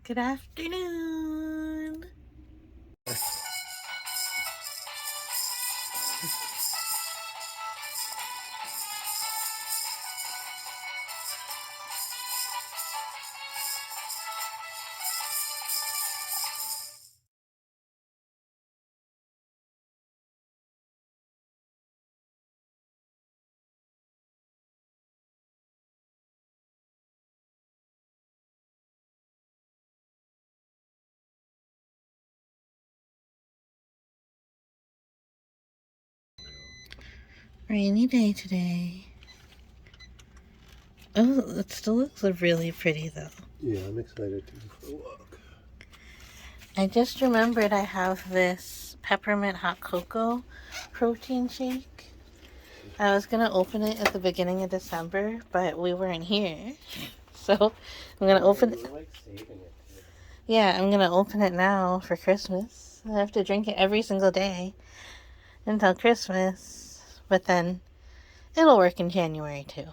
Good afternoon. Rainy day today. Oh, it still looks really pretty though. Yeah, I'm excited to go for a walk. I just remembered I have this peppermint hot cocoa protein shake. I was gonna open it at the beginning of December, but we weren't here. So I'm gonna open it. Like saving it too. Yeah, I'm gonna open it now for Christmas. I have to drink it every single day until Christmas, but then it'll work in January too.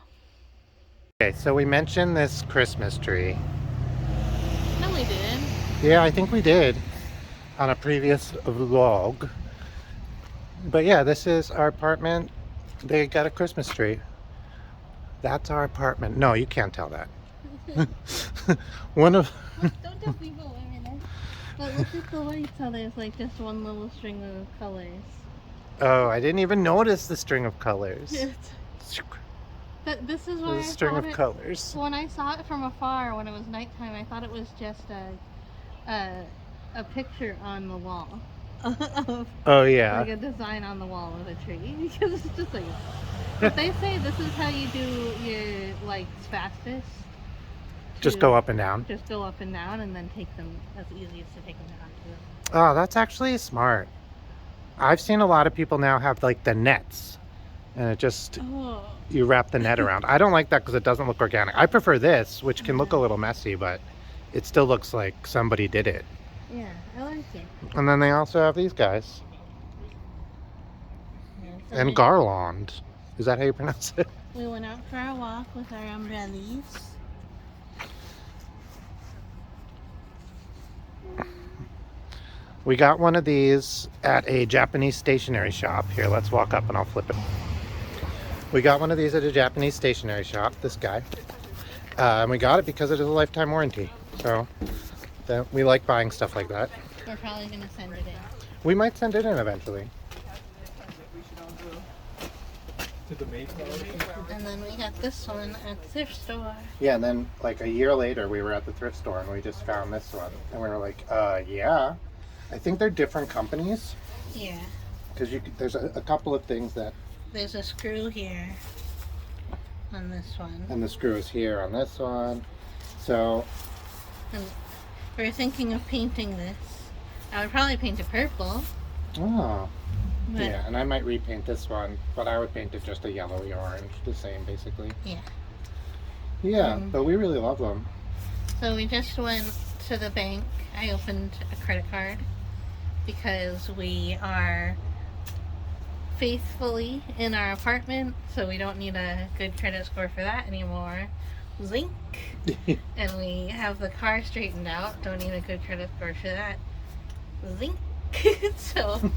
Okay, so we mentioned this Christmas tree. No, we didn't. Yeah, I think we did on a previous vlog. But yeah, this is our apartment. They got a Christmas tree. That's our apartment. No, you can't tell that. One of Don't tell people we're in it. But look at the lights, how there's like just one little string of colors. Oh, I didn't even notice the string of colors. But this is why There's a string of colors. When I saw it from afar, when it was nighttime, I thought it was just a picture on the wall. Oh yeah. Like a design on the wall of a tree. Because it's just like... But they say this is how you do your lights fastest. Just go up and down. Just go up and down and then take them. That's easiest to take them down too. Oh, that's actually smart. I've seen a lot of people now have like the nets. And it just... Oh. You wrap the net around. I don't like that because it doesn't look organic. I prefer this, which can look a little messy, but it still looks like somebody did it. Yeah, I like it. And then they also have these guys. Yeah, and garland. Is that how you pronounce it? We went out for a walk with our umbrellas. We got one of these at a Japanese stationery shop. Here, let's walk up and I'll flip it. We got one of these at a Japanese stationery shop, this guy. And we got it because it is a lifetime warranty. So we like buying stuff like that. We're probably going to send it in. We might send it in eventually. And then we got this one at the thrift store. Yeah, and then like a year later we were at the thrift store and we just found this one. And we were like, yeah. I think they're different companies. Yeah. Because there's a couple of things that... There's a screw here on this one. And the screw is here on this one. So... And we're thinking of painting this. I would probably paint it purple. Oh. But yeah, and I might repaint this one, but I would paint it just a yellowy orange, the same basically. Yeah. Yeah, but we really love them. So we just went to the bank. I opened a credit card because we are faithfully in our apartment, so we don't need a good credit score for that anymore. Zink. And we have the car straightened out. Don't need a good credit score for that. Zink. So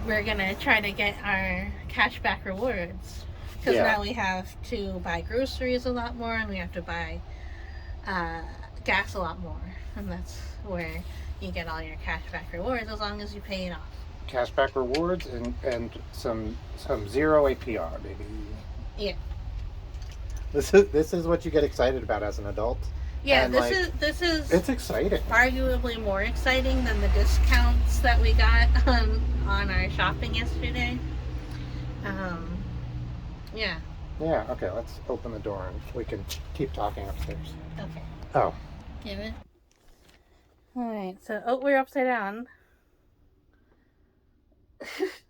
we're gonna try to get our cashback rewards because now we have to buy groceries a lot more and we have to buy gas a lot more, and that's where you get all your cashback rewards as long as you pay it off. Cashback rewards and some zero APR, baby. Yeah. This is what you get excited about as an adult. Yeah, and this is it's exciting. Arguably more exciting than the discounts that we got on our shopping yesterday. Yeah. Yeah, okay, let's open the door and we can keep talking upstairs. Okay. Oh. Give it. Alright, so we're upside down.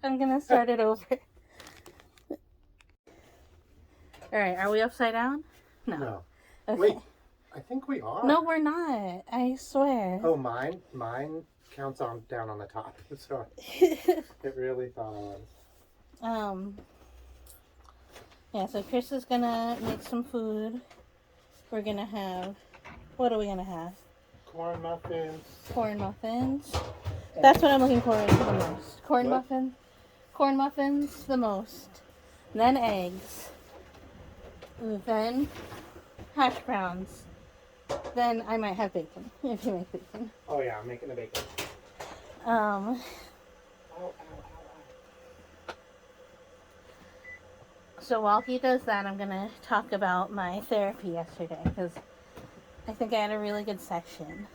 I'm gonna start it over. Alright, are we upside down? No. Okay. Wait, I think we are. No, we're not. I swear. Oh, mine counts on down on the top. So it really thought I was. Yeah, so Chris is gonna make some food. We're gonna have, what are we gonna have? Corn muffins. Corn muffins. That's what I'm looking forward to the most. What? Corn muffins the most. Then eggs. Then hash browns. Then I might have bacon if you make bacon. Oh yeah, I'm making the bacon. Um, Ow, ow, ow, so while he does that, I'm gonna talk about my therapy yesterday because I think I had a really good session.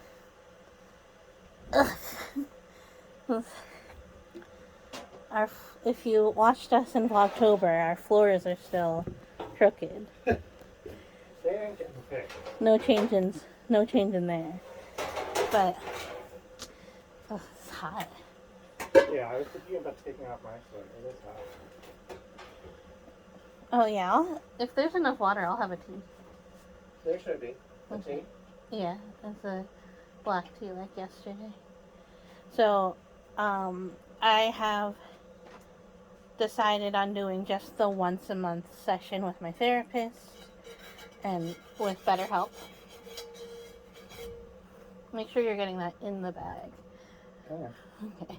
Our, if you watched us in Vlogtober, our floors are still crooked. ow. They ain't getting fixed. No change in there. But it's hot. Yeah, I was thinking about taking off my sweater. It is hot. Oh yeah, if there's enough water, I'll have a tea. There should be. A Okay. tea? Yeah, it's a black tea like yesterday. So, I have decided on doing just the once a month session with my therapist and with BetterHelp. Make sure you're getting that in the bag. Oh. Okay.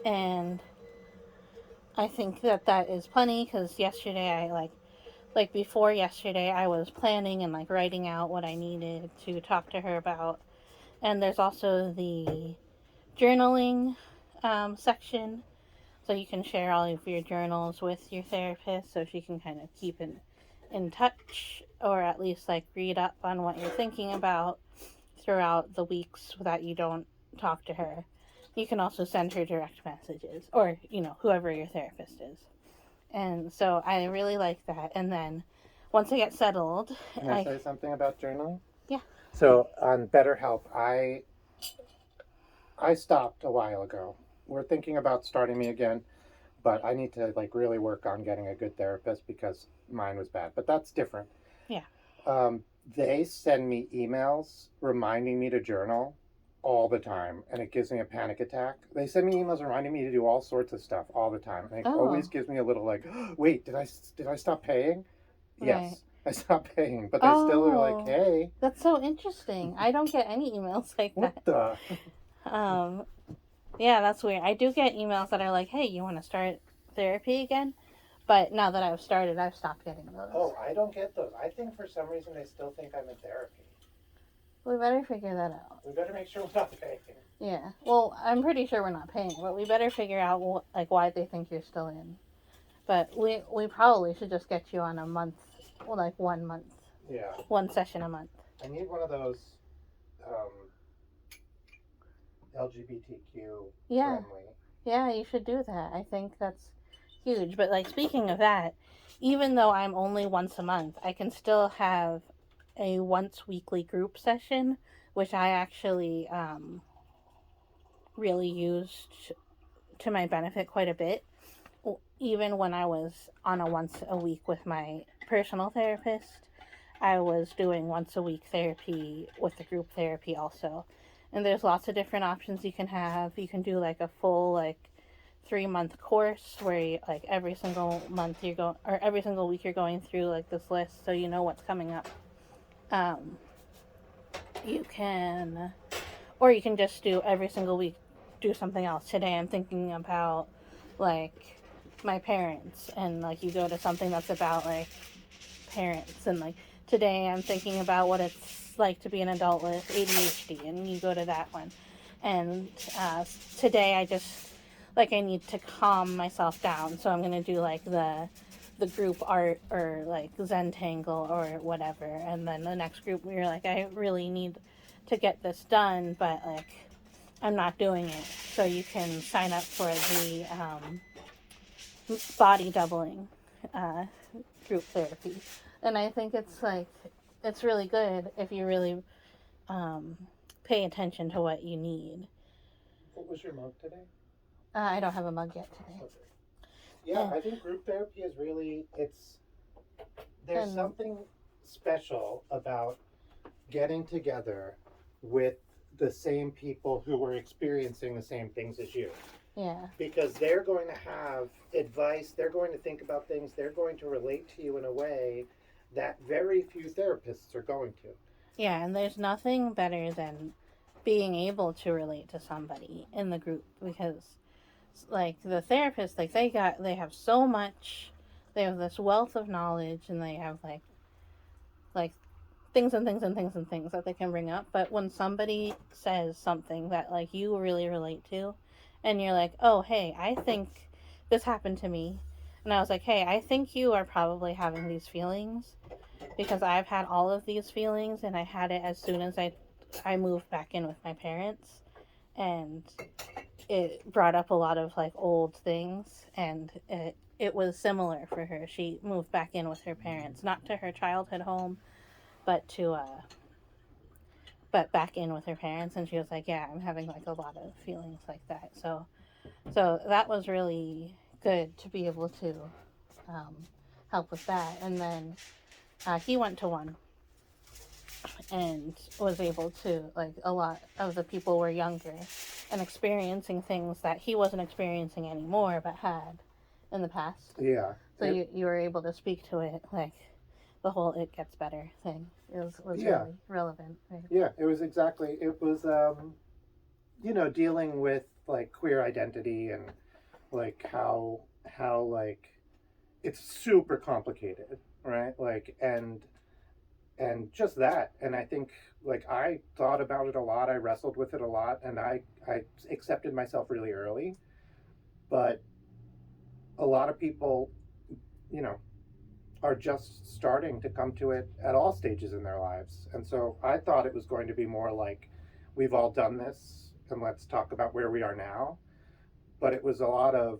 And I think that is plenty because yesterday like before yesterday I was planning and like writing out what I needed to talk to her about. And there's also the journaling section, so you can share all of your journals with your therapist so she can kind of keep in touch, or at least like read up on what you're thinking about throughout the weeks that you don't talk to her. You can also send her direct messages, or whoever your therapist is. And so I really like that. And then once I get settled, Can I say something about journaling? Yeah. So on BetterHelp, I stopped a while ago. We're thinking about starting me again, but I need to like really work on getting a good therapist because mine was bad. But that's different. Yeah. They send me emails reminding me to journal all the time, and it gives me a panic attack. They send me emails reminding me to do all sorts of stuff all the time, and it always gives me a little like, wait, did I stop paying? Right. Yes, I stopped paying, but they still are like, hey. That's so interesting. I don't get any emails like that. What the? Yeah, that's weird. I do get emails that are like, hey, you want to start therapy again? But now that I've started, I've stopped getting those. Oh, I don't get those. I think for some reason they still think I'm in therapy. We better figure that out. We better make sure we're not paying. Yeah. Well, I'm pretty sure we're not paying, but we better figure out why they think you're still in. But we probably should just get you on a month, well, like 1 month. Yeah. One session a month. I need one of those LGBTQ friendly. Yeah, you should do that. I think that's huge. But like speaking of that, even though I'm only once a month, I can still have a once weekly group session, which I actually really used to my benefit quite a bit. Even when I was on a once a week with my personal therapist, I was doing once a week therapy with the group therapy also. And there's lots of different options you can have. You can do like a full like 3-month course where you, like every single month or every single week you're going through like this list so you know what's coming up. You can, or you can just do every single week do something else. Today I'm thinking about like my parents, and like you go to something that's about like parents, and like today I'm thinking about what it's like to be an adult with ADHD, and you go to that one. And today I just like I need to calm myself down, so I'm gonna do like the group art or like Zentangle or whatever. And then the next group we're like, I really need to get this done, but like I'm not doing it. So you can sign up for the body doubling group therapy. And I think it's really good if you really pay attention to what you need. What was your mug today? I don't have a mug yet today. Okay. Yeah, I think group therapy is really, there's something special about getting together with the same people who were experiencing the same things as you. Yeah. Because they're going to have advice, they're going to think about things, they're going to relate to you in a way that very few therapists are going to. Yeah, and there's nothing better than being able to relate to somebody in the group, because like the therapist, like they have so much, they have this wealth of knowledge, and they have like things and things and things and things that they can bring up. But when somebody says something that like you really relate to, and you're like, oh hey, I think this happened to me, and I was like, hey, I think you are probably having these feelings because I've had all of these feelings, and I had it as soon as I moved back in with my parents, and it brought up a lot of like old things, and it was similar for her. She moved back in with her parents, not to her childhood home, but to but back in with her parents, and she was like, yeah, I'm having like a lot of feelings like that. So that was really good to be able to um, help with that. And then he went to one and was able to, like, a lot of the people were younger and experiencing things that he wasn't experiencing anymore but had in the past. Yeah. So you were able to speak to it, like the whole "it gets better" thing was Yeah. really relevant. Right? Yeah, it was exactly, it was, dealing with like queer identity and like how like it's super complicated, right? Like, and just that. And I think like I thought about it a lot, I wrestled with it a lot, and I accepted myself really early. But a lot of people, you know, are just starting to come to it at all stages in their lives. And so I thought it was going to be more like, we've all done this and let's talk about where we are now. But it was a lot of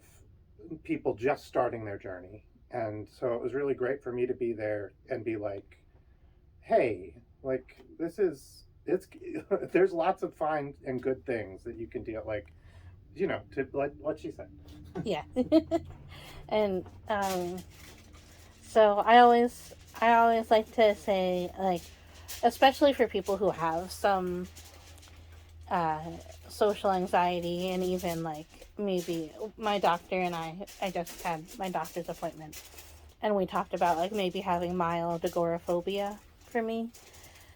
people just starting their journey. And so it was really great for me to be there and be like, hey, like, this is, it's, there's lots of fine and good things that you can deal, like, to like what she said. Yeah. And so I always like to say, like, especially for people who have some uh, social anxiety, and even like maybe my doctor and I just had my doctor's appointment, and we talked about like maybe having mild agoraphobia for me.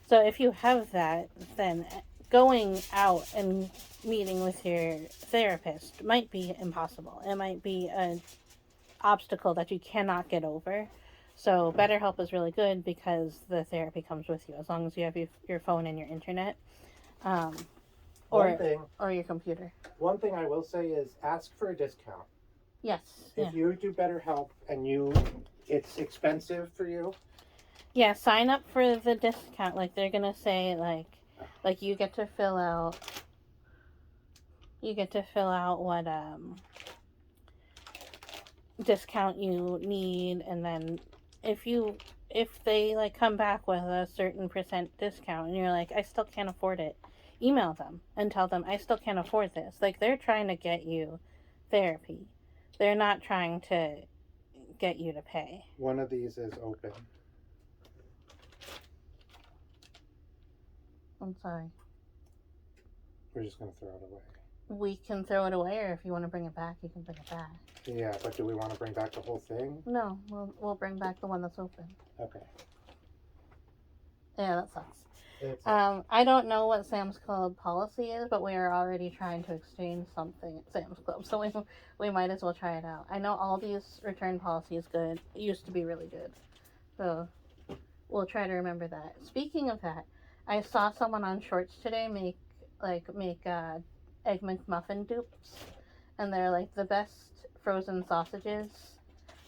So if you have that, then going out and meeting with your therapist might be impossible. It might be an obstacle that you cannot get over. So BetterHelp is really good because the therapy comes with you as long as you have your phone and your internet, um, One or thing, or your computer. one thing I will say is ask for a discount. Yes. If you do BetterHelp and it's expensive for you. Yeah, sign up for the discount. Like they're gonna say like you get to fill out what discount you need, and then if they like come back with a certain percent discount and you're like, I still can't afford it, email them and tell them I still can't afford this. Like they're trying to get you therapy. They're not trying to get you to pay. One of these is open. I'm sorry. We're just going to throw it away. We can throw it away, or if you want to bring it back, you can bring it back. Yeah, but do we want to bring back the whole thing? No, we'll bring back the one that's open. Okay. Yeah, that sucks. I don't know what Sam's Club policy is, but we are already trying to exchange something at Sam's Club, so we might as well try it out. I know Aldi's return policy is good. It used to be really good, so we'll try to remember that. Speaking of that, I saw someone on Shorts today make egg McMuffin dupes, and they're like the best frozen sausages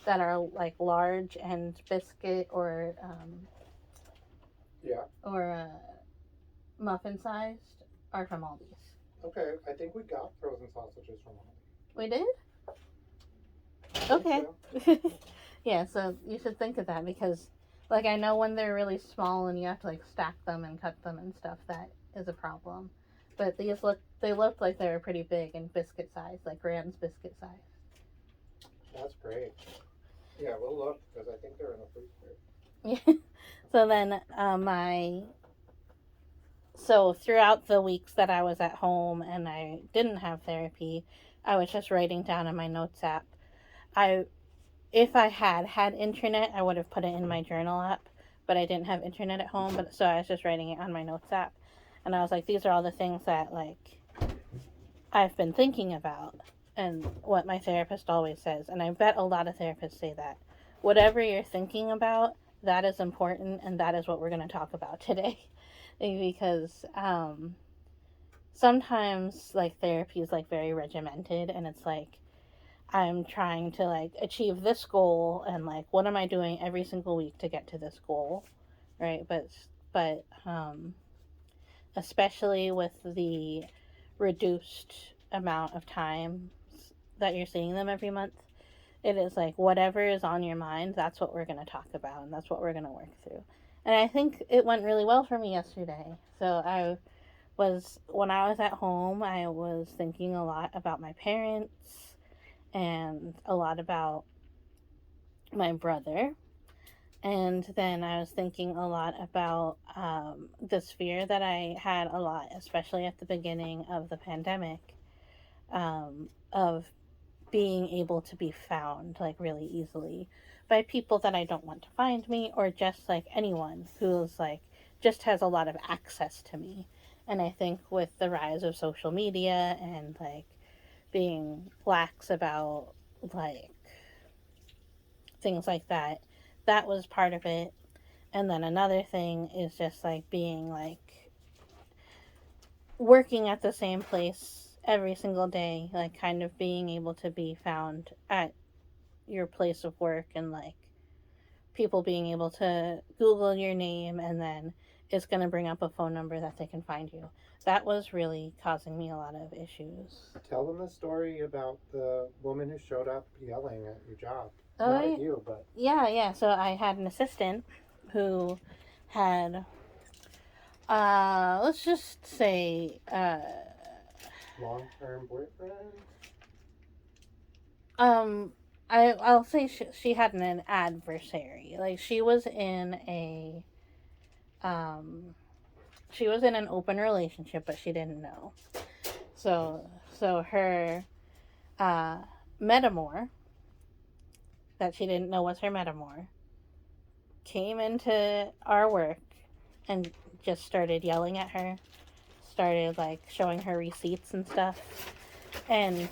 that are like large and biscuit or muffin sized are from Aldi's. Okay, I think we got frozen sausages from Aldi. We did? Okay. So. Yeah, so you should think of that, because like I know when they're really small and you have to like stack them and cut them and stuff, that is a problem. But these looked like they were pretty big and biscuit size, like Grand's biscuit size. That's great. Yeah, we'll look because I think they're in the freezer. Yeah. So then so throughout the weeks that I was at home and I didn't have therapy, I was just writing down in my notes app. I If I had internet, I would have put it in my journal app, but I didn't have internet at home, but so I was just writing it on my notes app. And I was like, these are all the things that like I've been thinking about and what my therapist always says. And I bet a lot of therapists say that. Whatever you're thinking about, that is important, and that is what we're going to talk about today. Because sometimes like therapy is like very regimented, and it's like I'm trying to like achieve this goal, and like what am I doing every single week to get to this goal, right? But especially with the reduced amount of time that you're seeing them every month, it is like whatever is on your mind, that's what we're going to talk about, and that's what we're going to work through. And I think it went really well for me yesterday. When I was at home, I was thinking a lot about my parents and a lot about my brother. And then I was thinking a lot about this fear that I had a lot, especially at the beginning of the pandemic, of being able to be found like really easily by people that I don't want to find me, or just like anyone who's like just has a lot of access to me. And I think with the rise of social media and like being lax about like things like that, that was part of it. And then another thing is just like being like working at the same place every single day, like kind of being able to be found at your place of work, and like people being able to Google your name and then it's going to bring up a phone number that they can find you. That was really causing me a lot of issues. Tell them the story about the woman who showed up yelling at your job. Oh, Not at you, but yeah. So I had an assistant who had, let's just say, long-term boyfriend. um, I'll say she had an adversary. Like um, she was in an open relationship, but she didn't know. So her uh, metamor, that she didn't know was her metamor, came into our work and just started yelling at her, started like showing her receipts and stuff. And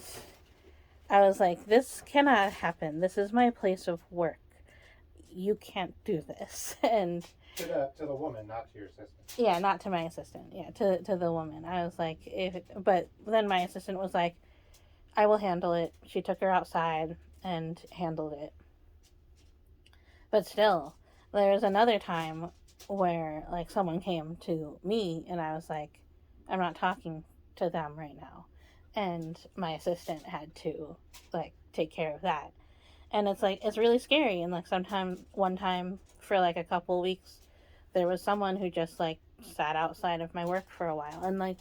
I was like, this cannot happen. This is my place of work. You can't do this. And To the woman, not to your assistant. yeah, not to my assistant. Yeah, to the woman. I was like, but then my assistant was like, I will handle it. She took her outside and handled it. But still, there was another time where like someone came to me and I was like, I'm not talking to them right now. And my assistant had to like take care of that. And it's like it's really scary. And like one time for like a couple weeks, there was someone who just like sat outside of my work for a while, and like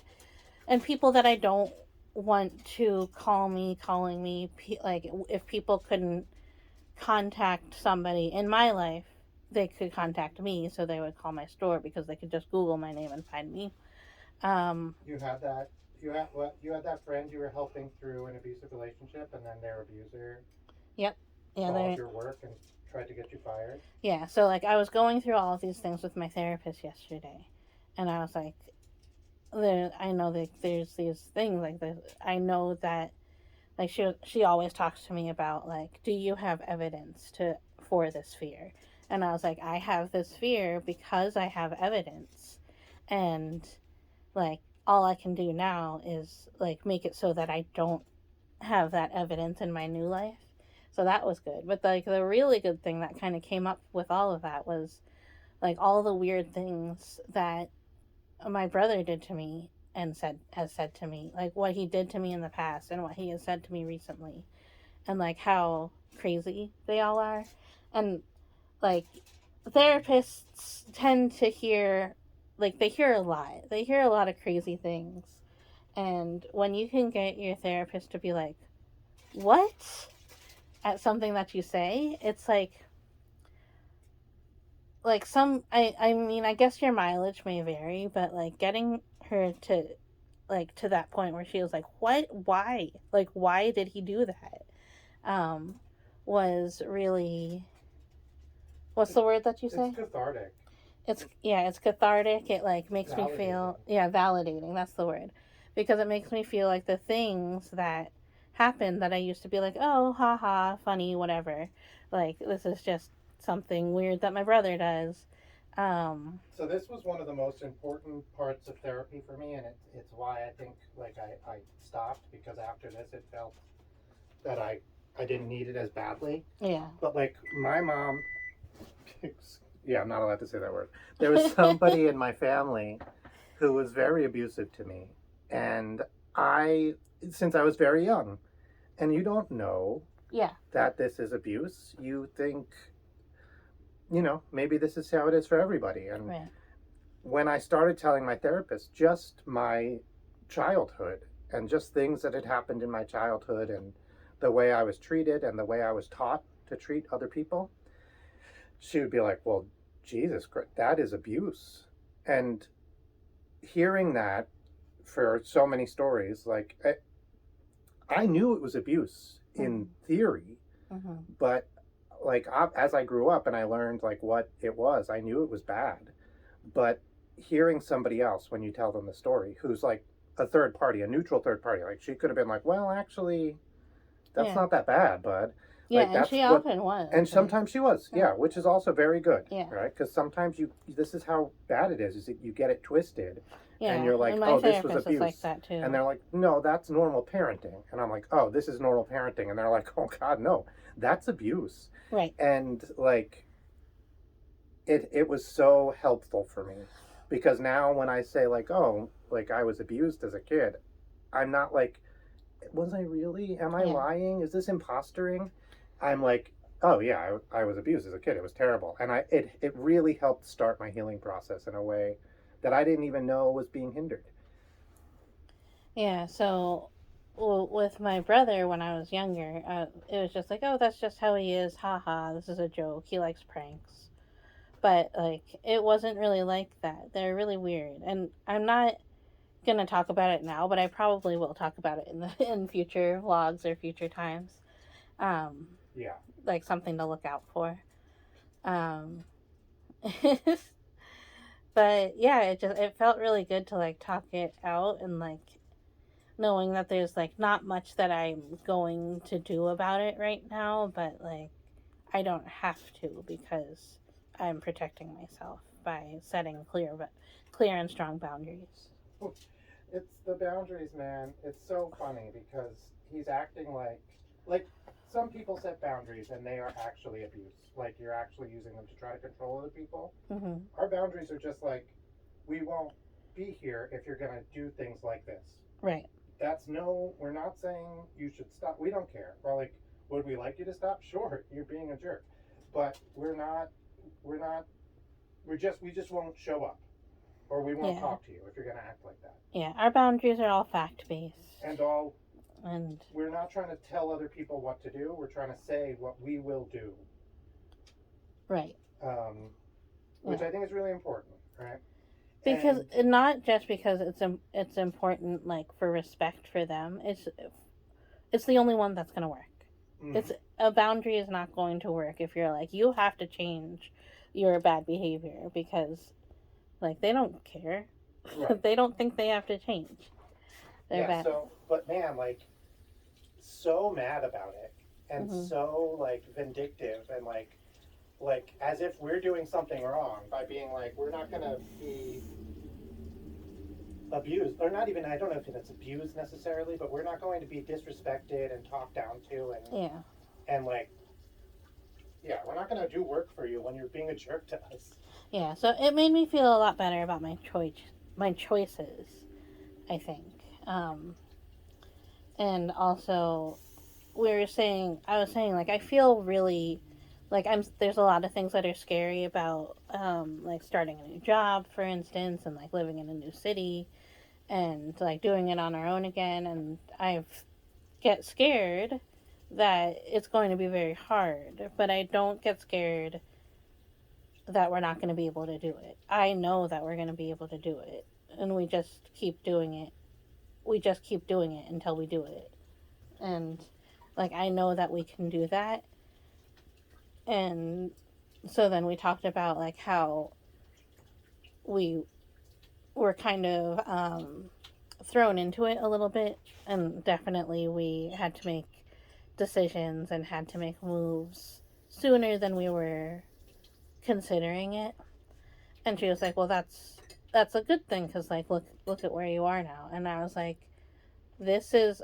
and people that I don't want to calling me, like if people couldn't contact somebody in my life, they could contact me, so they would call my store because they could just Google my name and find me. You had that. You had that friend you were helping through an abusive relationship, and then their abuser. Yep. Yeah. Called your work and tried to get you fired. Yeah. So like I was going through all of these things with my therapist yesterday, and I was like, I know that there's these things like this. I know that like she always talks to me about like, do you have evidence for this fear? And I was like, I have this fear because I have evidence, and like all I can do now is like make it so that I don't have that evidence in my new life. So that was good. But like the really good thing that kind of came up with all of that was like all the weird things that my brother did to me and has said to me, like what he did to me in the past and what he has said to me recently, and like how crazy they all are. And like therapists tend to hear, like they hear a lot. They hear a lot of crazy things. And when you can get your therapist to be like, "What?" at something that you say, it's like some I mean, I guess your mileage may vary, but like getting her to like to that point where she was like, what, why, like why did he do that, um was really, what's the word that you It's say? cathartic. It's, yeah, it's cathartic. It like makes me Validating. feel, yeah, validating, that's the word, because it makes me feel like the things that happened that I used to be like, oh, haha, funny, whatever, like this is just something weird that my brother does. So this was one of the most important parts of therapy for me, and it's why I think like I stopped, because after this it felt that I didn't need it as badly. yeah. But like my mom, yeah, I'm not allowed to say that word. There was somebody in my family who was very abusive to me, and I, since I was very young, and you don't know Yeah. that this is abuse. You think, maybe this is how it is for everybody. And Right. when I started telling my therapist just my childhood and just things that had happened in my childhood and the way I was treated and the way I was taught to treat other people, she would be like, well, Jesus Christ, that is abuse. And hearing that for so many stories, like I knew it was abuse in theory, but like as I grew up and I learned like what it was, I knew it was bad. But hearing somebody else, when you tell them the story, who's like a third party, a neutral third party, like she could have been like, well, actually, that's Yeah. not that bad, bud. Yeah, Like and that's she what, often was. and Like, sometimes she was, yeah, which is also very good, yeah. right? Because sometimes this is how bad it is that you get it twisted, and Yeah, you're like, and my oh, this was therapist is like abuse, that too. and they're like, no, that's normal parenting, and I'm like, oh, this is normal parenting, and they're like, oh God, no, that's abuse, Right. and like, it was so helpful for me, because now when I say like, oh, like I was abused as a kid, I'm not like, was I really? Am I Yeah. lying? Is this impostering? I'm like, oh yeah, I was abused as a kid. It was terrible, and it really helped start my healing process in a way that I didn't even know was being hindered. Yeah, so with my brother when I was younger, it was just like, oh, that's just how he is. Haha, this is a joke. He likes pranks. But like, it wasn't really like that. They're really weird, and I'm not gonna talk about it now, but I probably will talk about it in the in future vlogs or future times. Um, Yeah. like something to look out for. Um, but yeah, it felt really good to like talk it out, and like knowing that there's like not much that I'm going to do about it right now, but like I don't have to, because I'm protecting myself by setting clear and strong boundaries. It's the boundaries, man. It's so funny because he's acting like some people set boundaries and they are actually abuse. Like you're actually using them to try to control other people. Mm-hmm. Our boundaries are just like, we won't be here if you're going to do things like this. Right. We're not saying you should stop. We don't care. We're like, would we like you to stop? Sure, you're being a jerk. But we just won't show up, or we won't Yeah. talk to you if you're going to act like that. Yeah. Our boundaries are all fact based. And we're not trying to tell other people what to do. We're trying to say what we will do. Right. Which I think is really important, right? Because not just because it's important like for respect for them. It's the only one that's gonna work. It's a boundary is not going to work if you're like, you have to change your bad behavior, because like they don't care. Right. They don't think they have to change. They're bad. So, but man, like, so mad about it, and so like vindictive, and like as if we're doing something wrong by being like, we're not gonna be abused, or not even, I don't know if it's abused necessarily, but we're not going to be disrespected and talked down to, and like, yeah, we're not gonna do work for you when you're being a jerk to us. Yeah, so it made me feel a lot better about my choices, I think. And also, I was saying, like, I feel really, like, there's a lot of things that are scary about, like, starting a new job, for instance, and, like, living in a new city, and, like, doing it on our own again, and I get scared that it's going to be very hard, but I don't get scared that we're not going to be able to do it. I know that we're going to be able to do it, and we just keep doing it we just keep doing it until we do it. And like I know that we can do that. And so then we talked about like how we were kind of thrown into it a little bit, and definitely we had to make decisions and had to make moves sooner than we were considering it. And she was like, "Well, that's a good thing because like look at where you are now." And I was like, "This is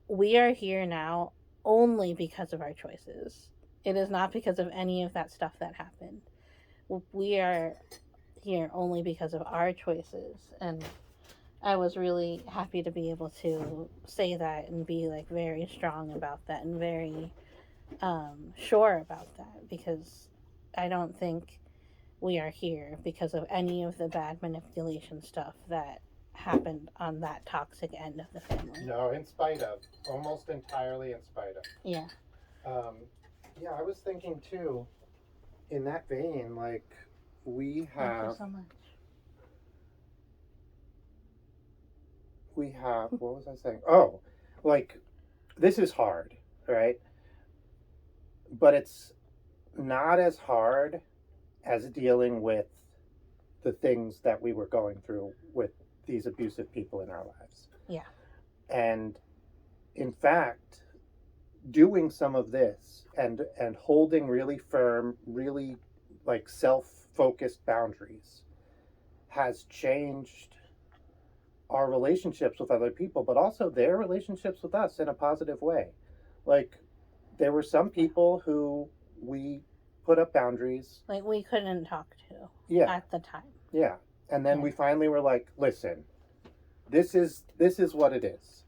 we are here now only because of our choices. It is not because of any of that stuff that happened. We are here only because of our choices." And I was really happy to be able to say that and be like very strong about that and very sure about that, because I don't think we are here because of any of the bad manipulation stuff that happened on that toxic end of the family. No, in spite of. Almost entirely in spite of. Yeah. Yeah, I was thinking too, in that vein, like, we Thank you have, so much. what was I saying? Oh, like, this is hard, right? But it's not as hard as dealing with the things that we were going through with these abusive people in our lives. Yeah. And in fact, doing some of this and holding really firm, really like self-focused boundaries has changed our relationships with other people, but also their relationships with us in a positive way. Like, there were some people who we put up boundaries. Like we couldn't talk to at the time. Yeah. And then we finally were like, listen, this is what it is.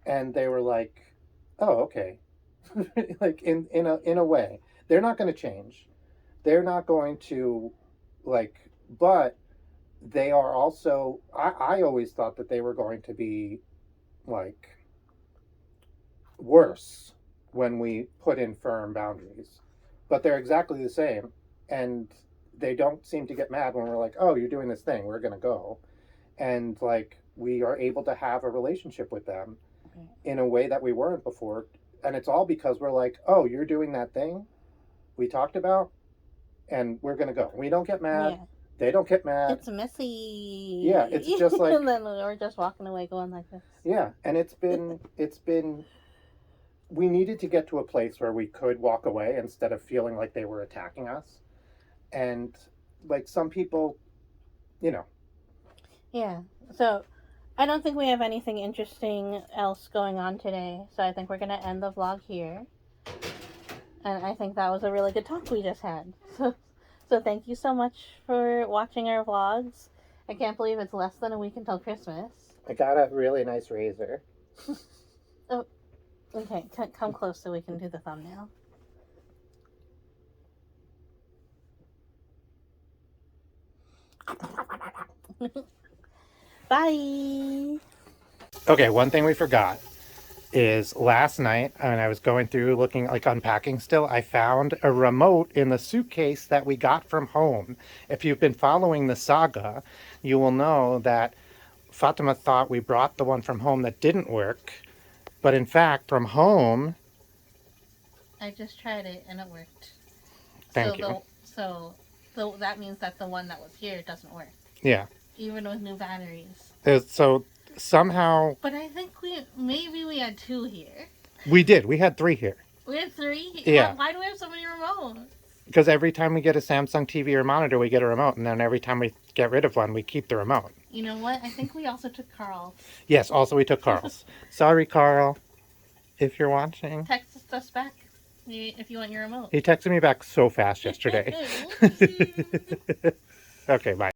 And they were like, oh, okay. Like in a way. They're not going to change. They're not going to like, but they are also, I always thought that they were going to be like worse when we put in firm boundaries, but they're exactly the same. And they don't seem to get mad when we're like, oh, you're doing this thing, we're going to go. And like, we are able to have a relationship with them in a way that we weren't before. And it's all because we're like, oh, you're doing that thing we talked about, and we're going to go. We don't get mad. Yeah. They don't get mad. It's messy. Yeah, it's just like... and then we're just walking away going like this. Yeah, and it's been... we needed to get to a place where we could walk away instead of feeling like they were attacking us. And, like, some people, you know. Yeah, so I don't think we have anything interesting else going on today. So I think we're going to end the vlog here. And I think that was a really good talk we just had. So thank you so much for watching our vlogs. I can't believe it's less than a week until Christmas. I got a really nice razor. Oh, okay. Come close so we can do the thumbnail. Bye. Okay, one thing we forgot is last night when I was going through looking, like unpacking still, I found a remote in the suitcase that we got from home. If you've been following the saga, you will know that Fatima thought we brought the one from home that didn't work, but in fact from home... I just tried it and it worked. Thank you. So that means that the one that was here doesn't work. Yeah. Even with new batteries. So somehow... But I think maybe we had 2 here. We did. We had 3 here. We had 3? Yeah. Why do we have so many remotes? Because every time we get a Samsung TV or monitor, we get a remote. And then every time we get rid of one, we keep the remote. You know what? I think we also took Carl's. Yes, also we took Carl's. Sorry, Carl, if you're watching. Text us back if you want your remote. He texted me back so fast yesterday. Okay, bye.